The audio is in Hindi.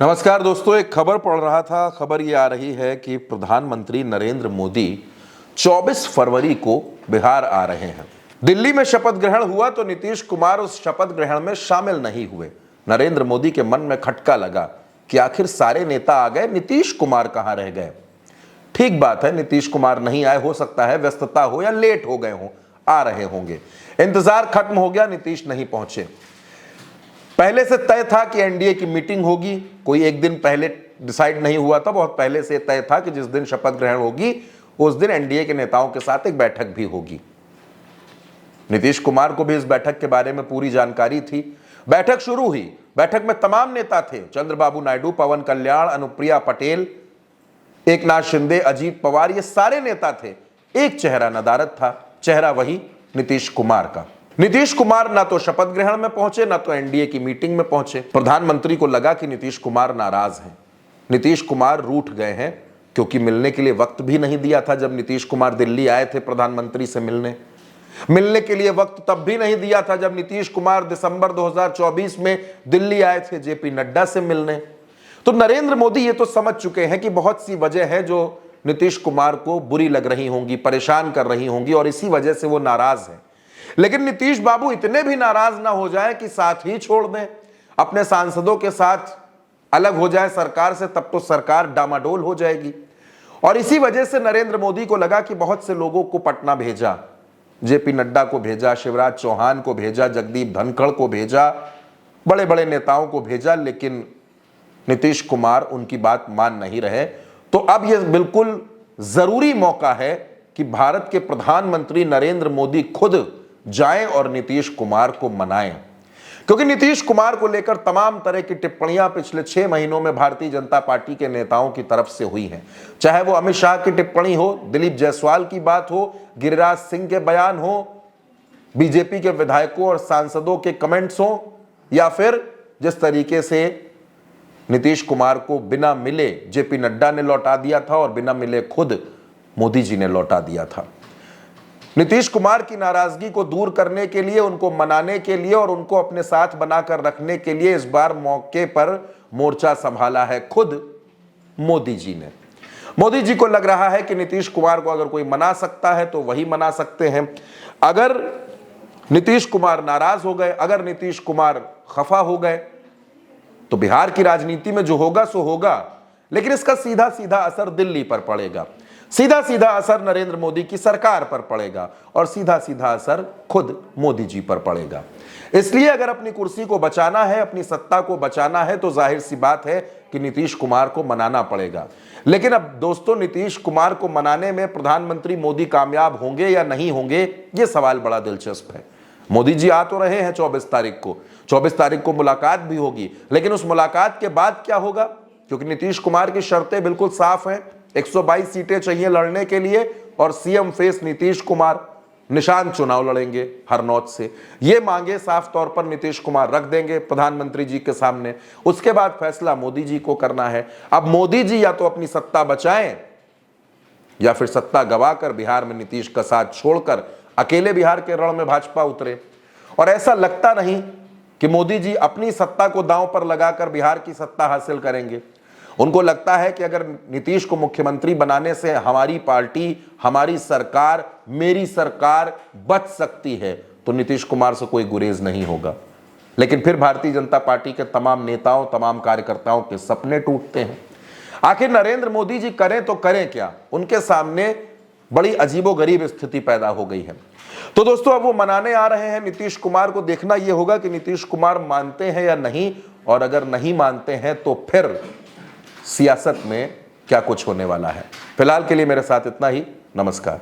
नमस्कार दोस्तों, एक खबर पढ़ रहा था। खबर ये आ रही है कि प्रधानमंत्री नरेंद्र मोदी 24 फरवरी को बिहार आ रहे हैं। दिल्ली में शपथ ग्रहण हुआ तो नीतीश कुमार उस शपथ ग्रहण में शामिल नहीं हुए। नरेंद्र मोदी के मन में खटका लगा कि आखिर सारे नेता आ गए, नीतीश कुमार कहां रह गए। ठीक बात है, नीतीश कुमार नहीं आए, हो सकता है व्यस्तता हो या लेट हो गए हों, आ रहे होंगे। इंतजार खत्म हो गया, नीतीश नहीं पहुंचे। पहले से तय था कि एनडीए की मीटिंग होगी, कोई एक दिन पहले डिसाइड नहीं हुआ था, बहुत पहले से तय था कि जिस दिन शपथ ग्रहण होगी उस दिन एनडीए के नेताओं के साथ एक बैठक भी होगी। नीतीश कुमार को भी इस बैठक के बारे में पूरी जानकारी थी। बैठक शुरू हुई, बैठक में तमाम नेता थे, चंद्रबाबू नायडू, पवन कल्याण, अनुप्रिया पटेल, एकनाथ शिंदे, अजीत पवार, ये सारे नेता थे। एक चेहरा नदारद था, चेहरा वही नीतीश कुमार का। नीतीश कुमार ना तो शपथ ग्रहण में पहुंचे, ना तो एनडीए की मीटिंग में पहुंचे। प्रधानमंत्री को लगा कि नीतीश कुमार नाराज हैं, नीतीश कुमार रूठ गए हैं, क्योंकि मिलने के लिए वक्त भी नहीं दिया था। जब नीतीश कुमार दिल्ली आए थे प्रधानमंत्री से मिलने के लिए वक्त तब भी नहीं दिया था जब नीतीश कुमार दिसंबर 2024 में दिल्ली आए थे जेपी नड्डा से मिलने। तो नरेंद्र मोदी ये तो समझ चुके हैं कि बहुत सी वजह है जो नीतीश कुमार को बुरी लग रही होंगी, परेशान कर रही होंगी, और इसी वजह से वो नाराज हैं। लेकिन नीतीश बाबू इतने भी नाराज ना हो जाए कि साथ ही छोड़ दें, अपने सांसदों के साथ अलग हो जाए सरकार से, तब तो सरकार डामाडोल हो जाएगी। और इसी वजह से नरेंद्र मोदी को लगा कि बहुत से लोगों को पटना भेजा, जेपी नड्डा को भेजा, शिवराज चौहान को भेजा, जगदीप धनखड़ को भेजा, बड़े बड़े नेताओं को भेजा, लेकिन नीतीश कुमार उनकी बात मान नहीं रहे। तो अब यह बिल्कुल जरूरी मौका है कि भारत के प्रधानमंत्री नरेंद्र मोदी खुद जाएं और नीतीश कुमार को मनाएं, क्योंकि नीतीश कुमार को लेकर तमाम तरह की टिप्पणियां पिछले 6 महीनों में भारतीय जनता पार्टी के नेताओं की तरफ से हुई हैं। चाहे वो अमित शाह की टिप्पणी हो, दिलीप जायसवाल की बात हो, गिरिराज सिंह के बयान हो, बीजेपी के विधायकों और सांसदों के कमेंट्स हो, या फिर जिस तरीके से नीतीश कुमार को बिना मिले जेपी नड्डा ने लौटा दिया था और बिना मिले खुद मोदी जी ने लौटा दिया था। नीतीश कुमार की नाराजगी को दूर करने के लिए, उनको मनाने के लिए और उनको अपने साथ बनाकर रखने के लिए इस बार मौके पर मोर्चा संभाला है खुद मोदी जी ने। मोदी जी को लग रहा है कि नीतीश कुमार को अगर कोई मना सकता है तो वही मना सकते हैं। अगर नीतीश कुमार नाराज हो गए, अगर नीतीश कुमार खफा हो गए, तो बिहार की राजनीति में जो होगा सो होगा, लेकिन इसका सीधा सीधा असर दिल्ली पर पड़ेगा, सीधा सीधा असर नरेंद्र मोदी की सरकार पर पड़ेगा और सीधा सीधा असर खुद मोदी जी पर पड़ेगा। इसलिए अगर अपनी कुर्सी को बचाना है, अपनी सत्ता को बचाना है, तो जाहिर सी बात है कि नीतीश कुमार को मनाना पड़ेगा। लेकिन अब दोस्तों, नीतीश कुमार को मनाने में प्रधानमंत्री मोदी कामयाब होंगे या नहीं होंगे, यह सवाल बड़ा दिलचस्प है। मोदी जी आ तो रहे हैं 24 तारीख को, 24 तारीख को मुलाकात भी होगी, लेकिन उस मुलाकात के बाद क्या होगा, क्योंकि नीतीश कुमार की शर्तें बिल्कुल साफ हैं। 122 सीटें चाहिए लड़ने के लिए और सीएम फेस नीतीश कुमार, निशान चुनाव लड़ेंगे हरनौत से। ये मांगे साफ तौर पर नीतीश कुमार रख देंगे प्रधानमंत्री जी के सामने। उसके बाद फैसला मोदी जी को करना है। अब मोदी जी या तो अपनी सत्ता बचाएं या फिर सत्ता गवाकर बिहार में नीतीश का साथ छोड़कर अकेले बिहार के रण में भाजपा उतरे। और ऐसा लगता नहीं कि मोदी जी अपनी सत्ता को दांव पर लगाकर बिहार की सत्ता हासिल करेंगे। उनको लगता है कि अगर नीतीश को मुख्यमंत्री बनाने से हमारी पार्टी, हमारी सरकार, मेरी सरकार बच सकती है, तो नीतीश कुमार से कोई गुरेज नहीं होगा। लेकिन फिर भारतीय जनता पार्टी के तमाम नेताओं, तमाम कार्यकर्ताओं के सपने टूटते हैं। आखिर नरेंद्र मोदी जी करें तो करें क्या, उनके सामने बड़ी अजीबोगरीब स्थिति पैदा हो गई है। तो दोस्तों, अब वो मनाने आ रहे हैं नीतीश कुमार को। देखना यह होगा कि नीतीश कुमार मानते हैं या नहीं, और अगर नहीं मानते हैं तो फिर सियासत में क्या कुछ होने वाला है। फिलहाल के लिए मेरे साथ इतना ही। नमस्कार।